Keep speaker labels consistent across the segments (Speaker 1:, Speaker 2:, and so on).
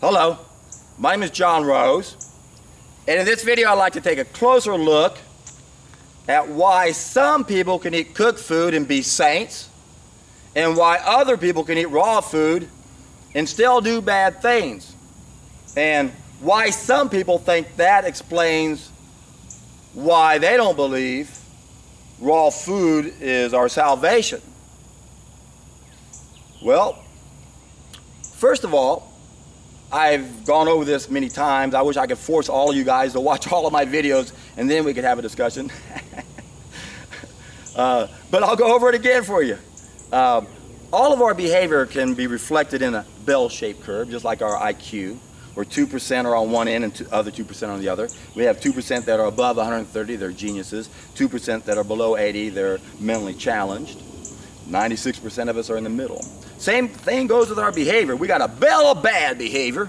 Speaker 1: Hello, my name is John Rose, and in this video I'd like to take a closer look at why some people can eat cooked food and be saints, and why other people can eat raw food and still do bad things, and why some people think that explains why they don't believe raw food is our salvation. Well, first of all, I've gone over this many times. I wish I could force all of you guys to watch all of my videos and then we could have a discussion. But I'll go over it again for you. All of our behavior can be reflected in a bell-shaped curve, just like our IQ, where 2% are on one end and the other 2% on the other. We have 2% that are above 130, they're geniuses. 2% that are below 80, they're mentally challenged. 96% of us are in the middle. Same thing goes with our behavior. We got a bell of bad behavior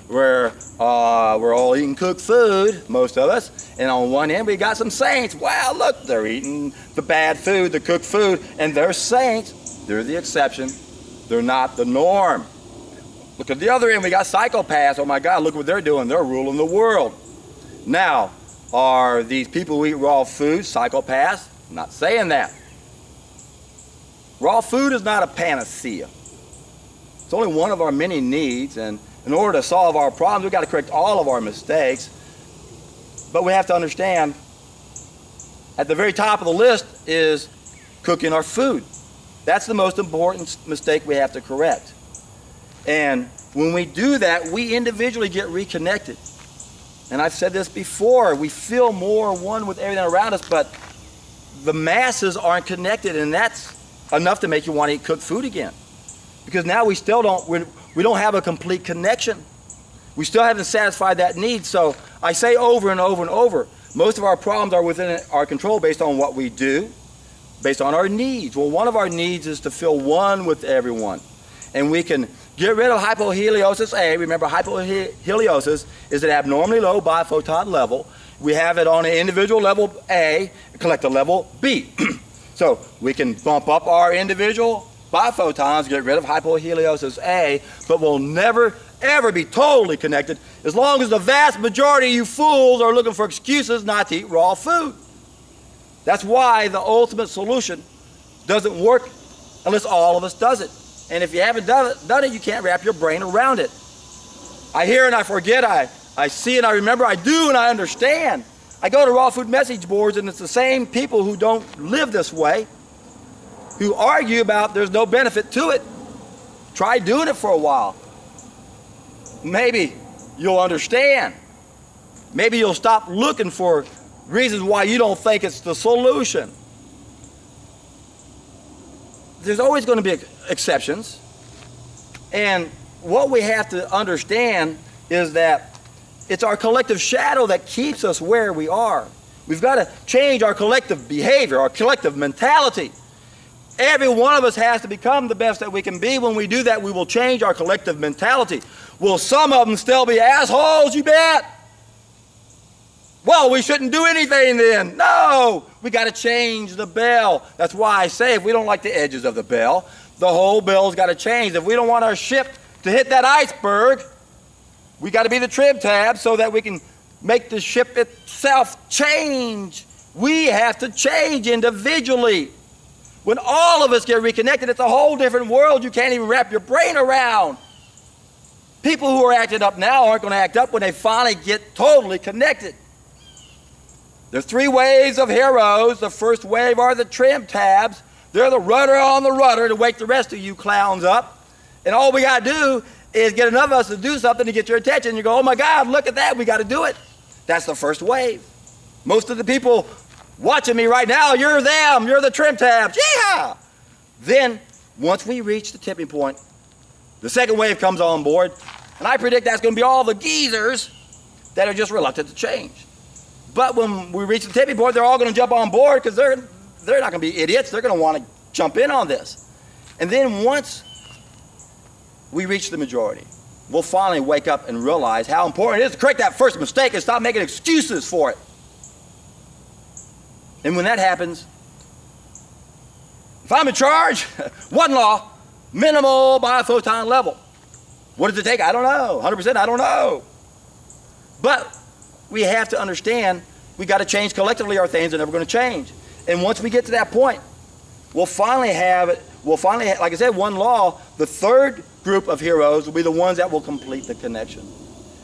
Speaker 1: where we're all eating cooked food, most of us, and on one end we got some saints. Wow, look, they're eating the bad food, the cooked food, and they're saints. They're the exception. They're not the norm. Look at the other end, we got psychopaths. Oh my God, look what they're doing. They're ruling the world. Now, are these people who eat raw food psychopaths? I'm not saying that. Raw food is not a panacea. It's only one of our many needs, and in order to solve our problems, we've got to correct all of our mistakes. But we have to understand, at the very top of the list is cooking our food. That's the most important mistake we have to correct. And when we do that, we individually get reconnected. And I've said this before, we feel more one with everything around us, but the masses aren't connected, and that's enough to make you want to eat cooked food again. Because now we still don't have a complete connection. We still haven't satisfied that need. So I say over and over and over, most of our problems are within our control based on what we do, based on our needs. Well, one of our needs is to feel one with everyone. And we can get rid of hypohelios A. Remember, hypohelios is an abnormally low biphoton level. We have it on an individual level A, collective level B. So we can bump up our individual biphotons, get rid of hypohelios A, but we'll never, ever be totally connected as long as the vast majority of you fools are looking for excuses not to eat raw food. That's why the ultimate solution doesn't work unless all of us does it. And if you haven't done it, you can't wrap your brain around it. I hear and I forget, I see and I remember, I do and I understand. I go to raw food message boards and it's the same people who don't live this way who argue about there's no benefit to it. Try doing it for a while. Maybe you'll understand. Maybe you'll stop looking for reasons why you don't think it's the solution. There's always going to be exceptions. And what we have to understand is that it's our collective shadow that keeps us where we are. We've got to change our collective behavior, our collective mentality. Every one of us has to become the best that we can be. When we do that, we will change our collective mentality. Will some of them still be assholes? You bet. Well, we shouldn't do anything then. No, we got to change the bell. That's why I say if we don't like the edges of the bell, the whole bell's got to change. If we don't want our ship to hit that iceberg, we got to be the trim tab so that we can make the ship itself change. We have to change individually. When all of us get reconnected, it's a whole different world you can't even wrap your brain around. People who are acting up now aren't going to act up when they finally get totally connected. There's three waves of heroes. The first wave are the trim tabs. They're the rudder on the rudder to wake the rest of you clowns up. And all we got to do is get enough of us to do something to get your attention. You go, oh my God, look at that, we got to do it. That's the first wave. Most of the people watching me right now, you're them, you're the trim tabs, yeehaw! Then, once we reach the tipping point, the second wave comes on board, and I predict that's going to be all the geezers that are just reluctant to change. But when we reach the tipping point, they're all going to jump on board because they're not going to be idiots. They're going to want to jump in on this. And then once we reach the majority, we'll finally wake up and realize how important it is to correct that first mistake and stop making excuses for it. And when that happens, if I'm in charge, one law, minimal biphoton level. What does it take? I don't know. 100%, I don't know. But we have to understand we got to change collectively. Our things are never going to change. And once we get to that point, we'll finally have, like I said, one law. The third group of heroes will be the ones that will complete the connection.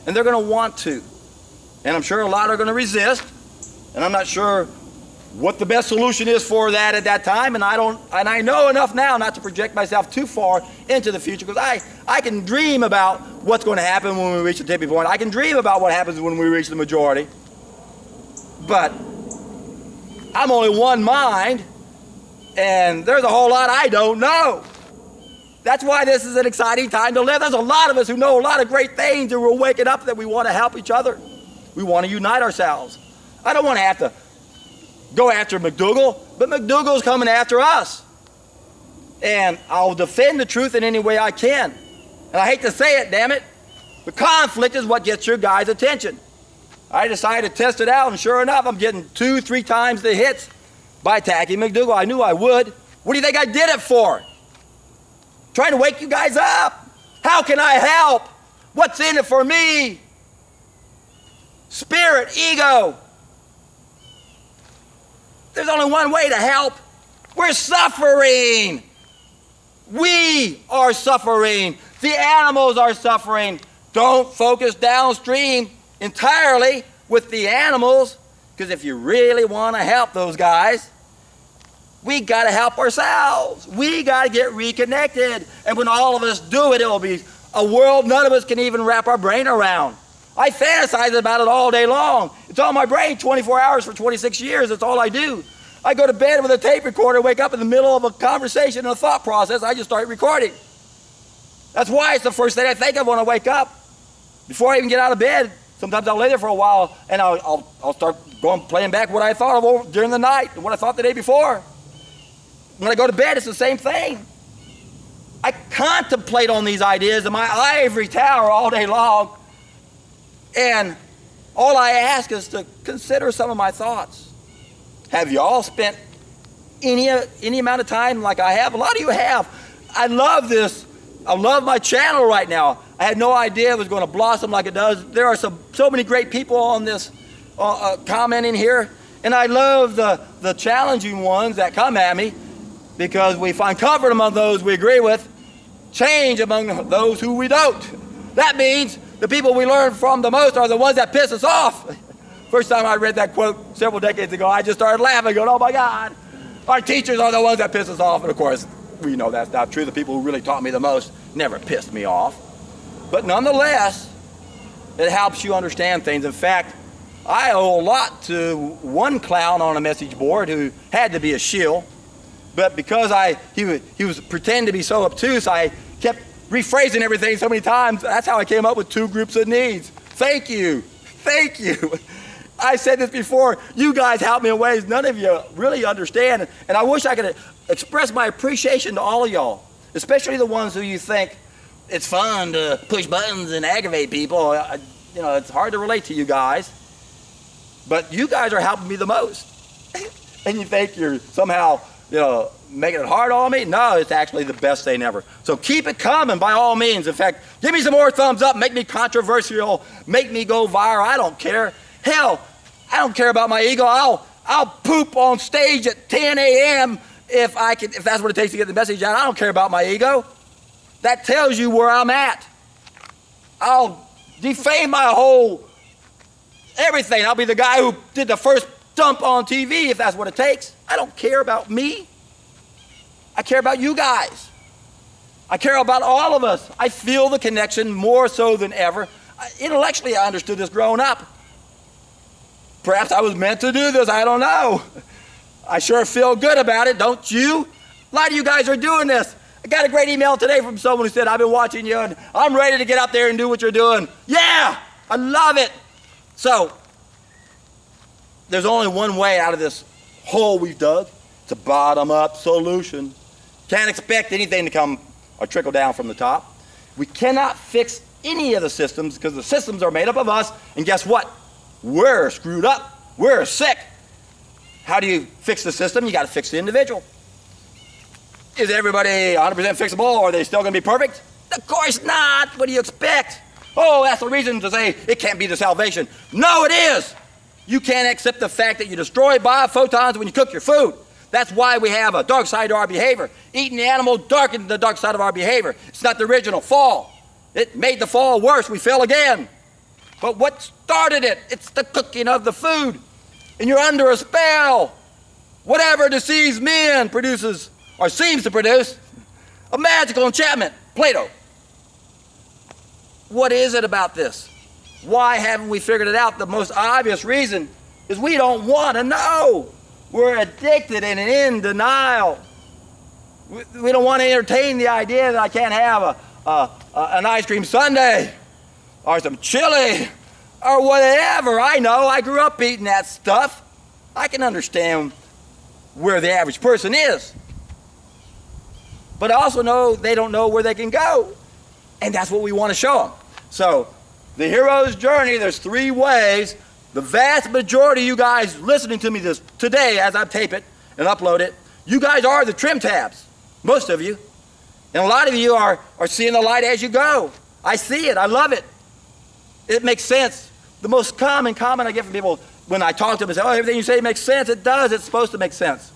Speaker 1: And they're going to want to. And I'm sure a lot are going to resist. And I'm not sure what the best solution is for that at that time. And I know enough now not to project myself too far into the future, because I can dream about what's going to happen when we reach the tipping point. I can dream about what happens when we reach the majority. But I'm only one mind, and there's a whole lot I don't know. That's why this is an exciting time to live. There's a lot of us who know a lot of great things, and we're waking up that we want to help each other. We want to unite ourselves. I don't want to have to go after McDougal, but McDougal's coming after us. And I'll defend the truth in any way I can. And I hate to say it, damn it, but conflict is what gets your guys' attention. I decided to test it out, and sure enough, I'm getting 2-3 times the hits by attacking McDougal. I knew I would. What do you think I did it for? Trying to wake you guys up. How can I help? What's in it for me? Spirit, ego. There's only one way to help. We're suffering. We are suffering. The animals are suffering. Don't focus downstream entirely with the animals, because if you really want to help those guys, we got to help ourselves. We got to get reconnected. And when all of us do it, it will be a world none of us can even wrap our brain around. I fantasize about it all day long. It's on my brain 24 hours for 26 years. That's all I do. I go to bed with a tape recorder, wake up in the middle of a conversation and a thought process, I just start recording. That's why it's the first thing I think of when I wake up. Before I even get out of bed, sometimes I'll lay there for a while and I'll start playing back what I thought of during the night and what I thought the day before. When I go to bed, it's the same thing. I contemplate on these ideas in my ivory tower all day long. And all I ask is to consider some of my thoughts. Have you all spent any amount of time like I have? A lot of you have. I love this. I love my channel right now. I had no idea it was going to blossom like it does. There are so many great people on this commenting here. And I love the challenging ones that come at me, because we find comfort among those we agree with, change among those who we don't. That means the people we learn from the most are the ones that piss us off. First time I read that quote several decades ago, I just started laughing, going, oh my God, our teachers are the ones that piss us off. And of course, we know that's not true. The people who really taught me the most never pissed me off. But nonetheless, it helps you understand things. In fact, I owe a lot to one clown on a message board who had to be a shill. But because he was pretending to be so obtuse, I kept rephrasing everything so many times. That's how I came up with 2 groups of needs. Thank you. Thank you. I said this before. You guys help me in ways none of you really understand. And I wish I could express my appreciation to all of y'all, especially the ones who you think it's fun to push buttons and aggravate people. You know, it's hard to relate to you guys. But you guys are helping me the most. And you think you're somehow, making it hard on me? No, it's actually the best thing ever. So keep it coming by all means. In fact, give me some more thumbs up, make me controversial, make me go viral. I don't care. Hell, I don't care about my ego. I'll poop on stage at 10 a.m. if that's what it takes to get the message out. I don't care about my ego. That tells you where I'm at. I'll defame my whole everything. I'll be the guy who did the first dump on TV if that's what it takes. I don't care about me. I care about you guys. I care about all of us. I feel the connection more so than ever. Intellectually, I understood this growing up. Perhaps I was meant to do this. I don't know. I sure feel good about it, don't you? A lot of you guys are doing this. I got a great email today from someone who said, I've been watching you and I'm ready to get out there and do what you're doing. Yeah, I love it. So, there's only one way out of this hole we've dug. It's a bottom-up solution. Can't expect anything to come or trickle down from the top. We cannot fix any of the systems because the systems are made up of us, and guess what? We're screwed up. We're sick. How do you fix the system? You got to fix the individual. Is everybody 100% fixable, or are they still going to be perfect? Of course not. What do you expect? Oh, that's the reason to say it can't be the salvation. No, it is. You can't accept the fact that you destroy biophotons when you cook your food. That's why we have a dark side to our behavior. Eating the animal darkened the dark side of our behavior. It's not the original fall. It made the fall worse. We fell again. But what started it? It's the cooking of the food. And you're under a spell. Whatever deceives men produces, or seems to produce, a magical enchantment. Plato. What is it about this? Why haven't we figured it out? The most obvious reason is we don't want to know. We're addicted and in denial. We don't want to entertain the idea that I can't have an ice cream sundae or some chili or whatever. I know. I grew up eating that stuff. I can understand where the average person is. But I also know they don't know where they can go. And that's what we want to show them. So, the hero's journey, there's 3 ways. The vast majority of you guys listening to me today as I tape it and upload it, you guys are the trim tabs. Most of you. And a lot of you are seeing the light as you go. I see it. I love it. It makes sense. The most common comment I get from people when I talk to them is, oh, everything you say makes sense. It does. It's supposed to make sense.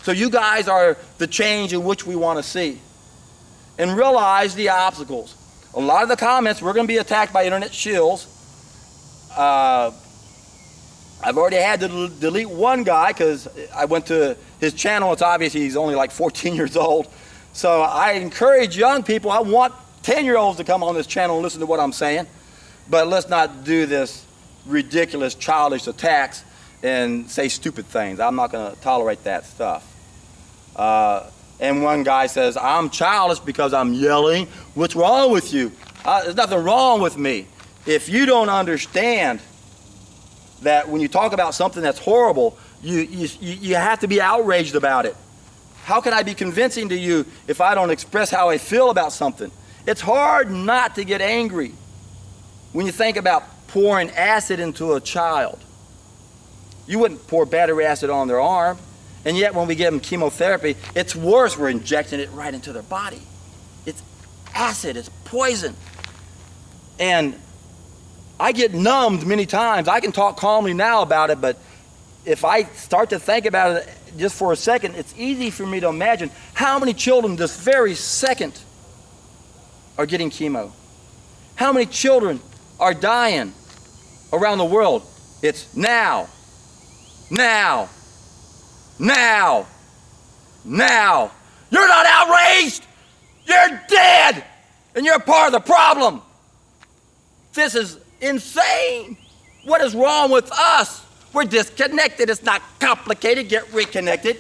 Speaker 1: So you guys are the change in which we want to see. And realize the obstacles. A lot of the comments, we're going to be attacked by internet shills. I've already had to delete one guy because I went to his channel. It's obvious he's only like 14 years old. So I encourage young people. I want 10-year-olds to come on this channel and listen to what I'm saying. But let's not do this ridiculous, childish attacks and say stupid things. I'm not going to tolerate that stuff. And one guy says, I'm childish because I'm yelling. What's wrong with you? There's nothing wrong with me. If you don't understand that when you talk about something that's horrible, you have to be outraged about it. How can I be convincing to you if I don't express how I feel about something? It's hard not to get angry when you think about pouring acid into a child. You wouldn't pour battery acid on their arm. And yet when we give them chemotherapy, it's worse. We're injecting it right into their body. It's acid. It's poison. And I get numbed many times. I can talk calmly now about it, but if I start to think about it just for a second, it's easy for me to imagine how many children this very second are getting chemo. How many children are dying around the world. It's now. Now. Now. Now. You're not outraged. You're dead. And you're part of the problem. This is insane. What is wrong with us? We're disconnected. It's not complicated. Get reconnected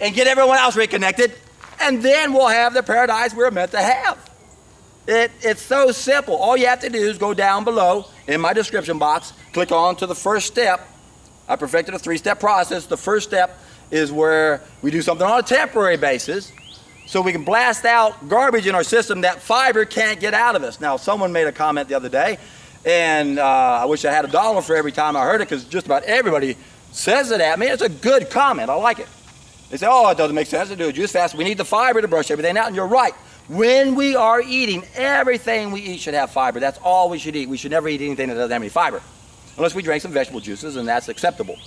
Speaker 1: and get everyone else reconnected, and then we'll have the paradise we're meant to have. It's so simple. All you have to do is go down below in my description box, click on to the first step. I perfected a 3-step process. The first step is where we do something on a temporary basis so we can blast out garbage in our system that fiber can't get out of us. Now, someone made a comment the other day, and I wish I had $1 for every time I heard it, because just about everybody says it at me. It's a good comment. I like it. They say, oh, it doesn't make sense to do a juice fast. We need the fiber to brush everything out, and you're right. When we are eating, everything we eat should have fiber. That's all we should eat. We should never eat anything that doesn't have any fiber, unless we drink some vegetable juices, and that's acceptable.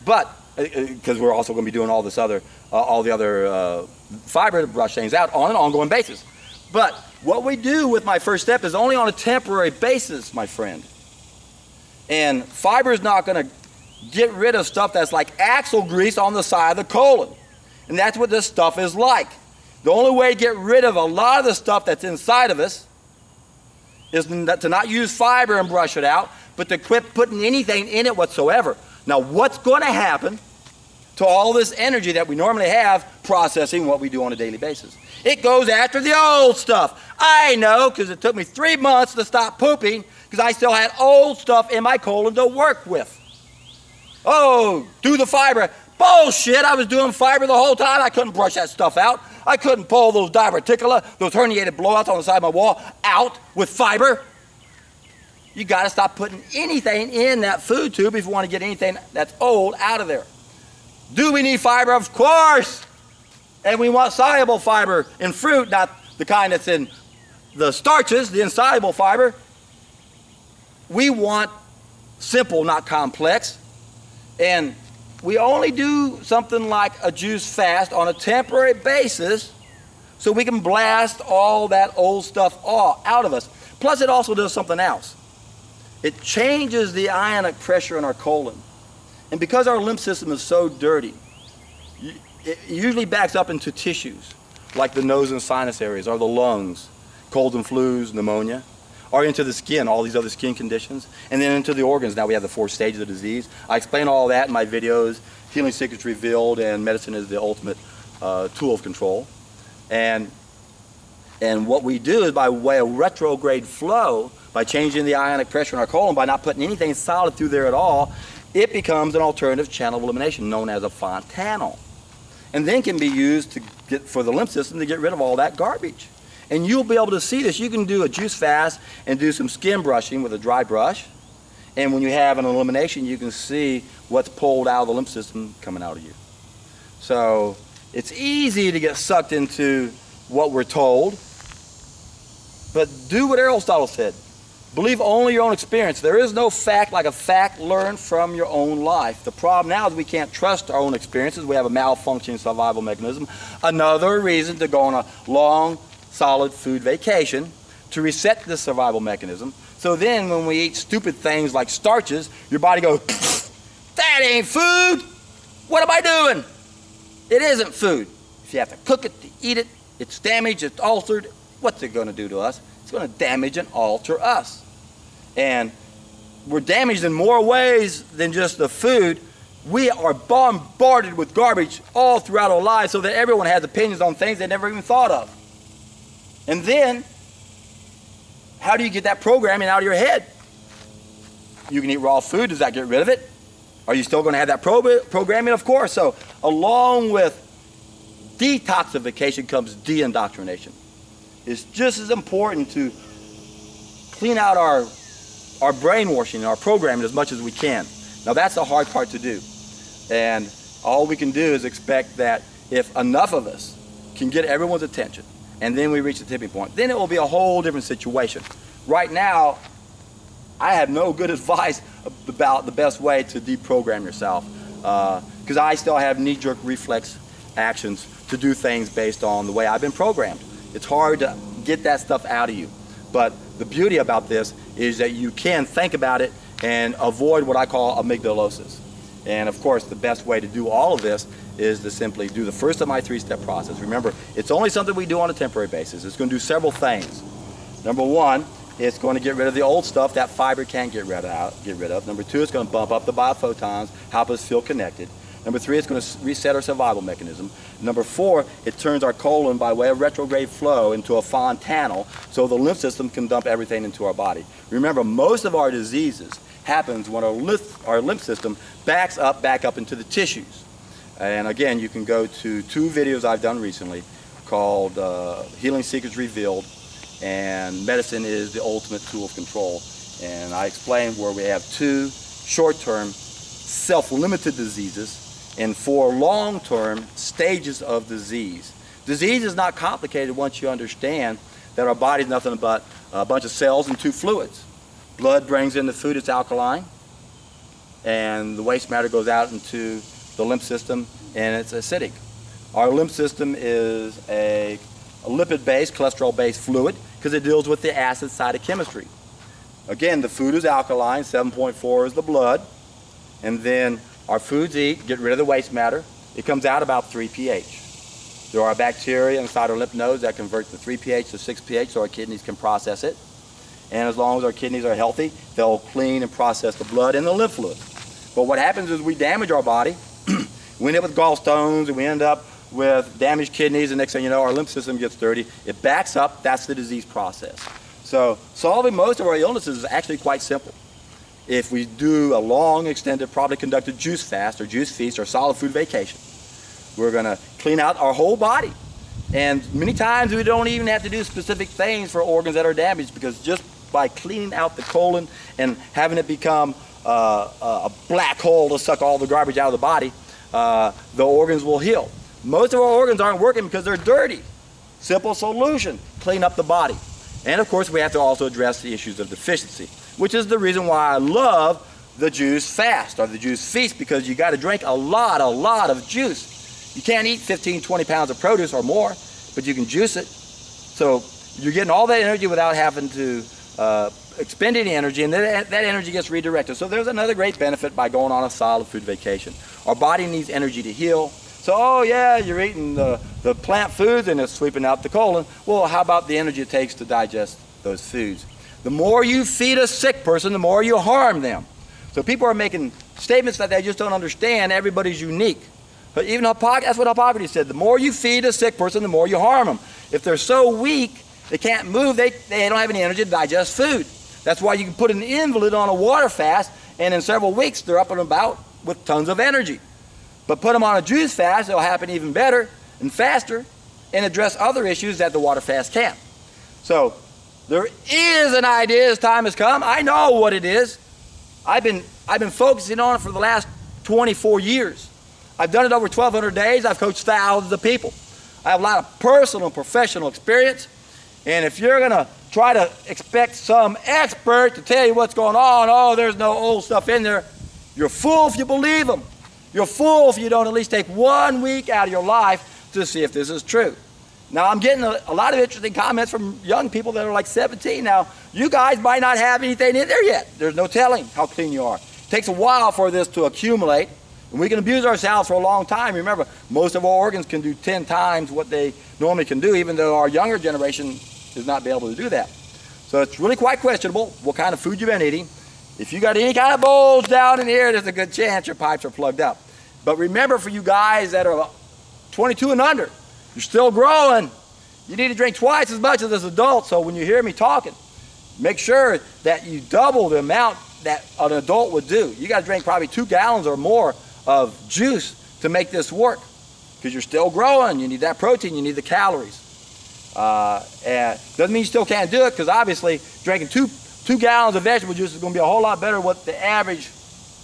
Speaker 1: But, because we're also going to be doing all this other, all the other fiber to brush things out on an ongoing basis. But what we do with my first step is only on a temporary basis, my friend. And fiber is not going to get rid of stuff that's like axle grease on the side of the colon. And that's what this stuff is like. The only way to get rid of a lot of the stuff that's inside of us is to not use fiber and brush it out, but to quit putting anything in it whatsoever. Now, what's going to happen to all this energy that we normally have processing what we do on a daily basis? It goes after the old stuff. I know, because it took me 3 months to stop pooping because I still had old stuff in my colon to work with. Oh, do the fiber. Bullshit, I was doing fiber the whole time. I couldn't brush that stuff out. I couldn't pull those diverticula, those herniated blowouts on the side of my wall out with fiber. You got to stop putting anything in that food tube if you want to get anything that's old out of there. Do we need fiber? Of course. And we want soluble fiber in fruit, not the kind that's in the starches, the insoluble fiber, we want simple, not complex. And we only do something like a juice fast on a temporary basis so we can blast all that old stuff out of us. Plus, it also does something else. It changes the ionic pressure in our colon. And because our lymph system is so dirty, it usually backs up into tissues like the nose and sinus areas, or the lungs, colds and flus, pneumonia, or into the skin, all these other skin conditions, and then into the organs. Now we have the 4 stages of disease. I explain all that in my videos, Healing Secrets Revealed and Medicine is the Ultimate Tool of Control. And what we do is by way of retrograde flow, by changing the ionic pressure in our colon, by not putting anything solid through there at all, it becomes an alternative channel of elimination known as a fontanel. And then can be used for the lymph system to get rid of all that garbage. And you'll be able to see this. You can do a juice fast and do some skin brushing with a dry brush. And when you have an elimination, you can see what's pulled out of the lymph system coming out of you. So it's easy to get sucked into what we're told. But do what Aristotle said. Believe only your own experience. There is no fact like a fact learned from your own life. The problem now is we can't trust our own experiences. We have a malfunctioning survival mechanism. Another reason to go on a long, solid food vacation to reset the survival mechanism. So then when we eat stupid things like starches, your body goes, that ain't food. What am I doing? It isn't food. If you have to cook it to eat it, it's damaged, it's altered. What's it going to do to us? It's going to damage and alter us. And we're damaged in more ways than just the food. We are bombarded with garbage all throughout our lives so that everyone has opinions on things they never even thought of. And then, how do you get that programming out of your head? You can eat raw food. Does that get rid of it? Are you still going to have that programming? Of course. So along with detoxification comes de-indoctrination. It's just as important to clean out our brainwashing, our programming as much as we can. Now that's the hard part to do. And all we can do is expect that if enough of us can get everyone's attention, and then we reach the tipping point, then it will be a whole different situation. Right now, I have no good advice about the best way to deprogram yourself, because I still have knee-jerk reflex actions to do things based on the way I've been programmed. It's hard to get that stuff out of you. But the beauty about this is that you can think about it and avoid what I call amygdalosis. And of course, the best way to do all of this is to simply do the first of my 3-step process. Remember, it's only something we do on a temporary basis. It's going to do several things. Number 1, it's going to get rid of the old stuff that fiber can't get rid of. Number 2, it's going to bump up the biophotons, help us feel connected. Number 3, it's going to reset our survival mechanism. Number 4, it turns our colon by way of retrograde flow into a fontanel so the lymph system can dump everything into our body. Remember, most of our diseases happens when our lymph system back up into the tissues. And again, you can go to 2 videos I've done recently called Healing Secrets Revealed and Medicine is the Ultimate Tool of Control. And I explain where we have 2 short-term self-limited diseases and 4 long-term stages of disease. Disease is not complicated once you understand that our body is nothing but a bunch of cells and 2 fluids. Blood brings in the food, it's alkaline, and the waste matter goes out into the lymph system and it's acidic. Our lymph system is a lipid-based, cholesterol-based fluid because it deals with the acid side of chemistry. Again, the food is alkaline, 7.4 is the blood, and then our foods get rid of the waste matter. It comes out about 3 pH. There are bacteria inside our lymph nodes that convert the 3 pH to 6 pH so our kidneys can process it. And as long as our kidneys are healthy, they'll clean and process the blood and the lymph fluid. But what happens is we damage our body. We end up with gallstones, and we end up with damaged kidneys, and next thing you know, our lymph system gets dirty. It backs up. That's the disease process. So solving most of our illnesses is actually quite simple. If we do a long, extended, probably conducted juice fast or juice feast or solid food vacation, we're going to clean out our whole body. And many times we don't even have to do specific things for organs that are damaged, because just by cleaning out the colon and having it become a black hole to suck all the garbage out of the body, the organs will heal. Most of our organs aren't working because they're dirty. Simple solution, clean up the body. And of course, we have to also address the issues of deficiency, which is the reason why I love the juice fast or the juice feast, because you got to drink a lot of juice. You can't eat 15, 20 pounds of produce or more, but you can juice it. So you're getting all that energy without having to expend any energy, and then that energy gets redirected. So there's another great benefit by going on a solid food vacation. Our body needs energy to heal. So, oh yeah, you're eating the plant foods and it's sweeping out the colon. Well, how about the energy it takes to digest those foods? The more you feed a sick person, the more you harm them. So people are making statements that they just don't understand. Everybody's unique. But even that's what Hippocrates said. The more you feed a sick person, the more you harm them. If they're so weak, they can't move, they don't have any energy to digest food. That's why you can put an invalid on a water fast, and in several weeks, they're up and about with tons of energy. But put them on a juice fast, it'll happen even better and faster and address other issues that the water fast can't. So there is an idea as time has come. I know what it is. I've been focusing on it for the last 24 years. I've done it over 1,200 days. I've coached thousands of people. I have a lot of personal and professional experience. And if you're going to try to expect some expert to tell you what's going on, oh, there's no old stuff in there, you're a fool if you believe them. You're a fool if you don't at least take 1 week out of your life to see if this is true. Now, I'm getting a lot of interesting comments from young people that are like 17 now. You guys might not have anything in there yet. There's no telling how clean you are. It takes a while for this to accumulate, and we can abuse ourselves for a long time. Remember, most of our organs can do 10 times what they normally can do, even though our younger generation is not be able to do that. So it's really quite questionable what kind of food you've been eating. If you got any kind of bowls down in here, there's a good chance your pipes are plugged up. But remember, for you guys that are 22 and under, you're still growing. You need to drink twice as much as adults. So when you hear me talking, make sure that you double the amount that an adult would do. You got to drink probably 2 gallons or more of juice to make this work, because you're still growing. You need that protein. You need the calories. And doesn't mean you still can't do it, because obviously drinking two gallons of vegetable juice is going to be a whole lot better than what the average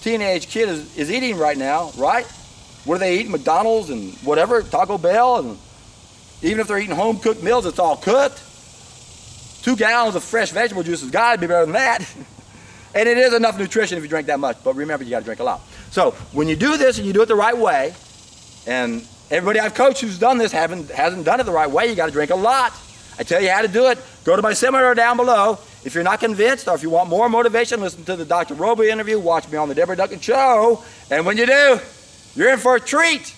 Speaker 1: teenage kid is eating right now, right? What are they eating? McDonald's and whatever, Taco Bell, and even if they're eating home-cooked meals, it's all cooked. 2 gallons of fresh vegetable juice has got to be better than that. And it is enough nutrition if you drink that much, but remember, you got to drink a lot. So when you do this and you do it the right way, and everybody I've coached who's done this hasn't done it the right way, you got to drink a lot. I tell you how to do it. Go to my seminar down below. If you're not convinced, or if you want more motivation, listen to the Dr. Roby interview, watch me on the Deborah Duncan Show, and when you do, you're in for a treat.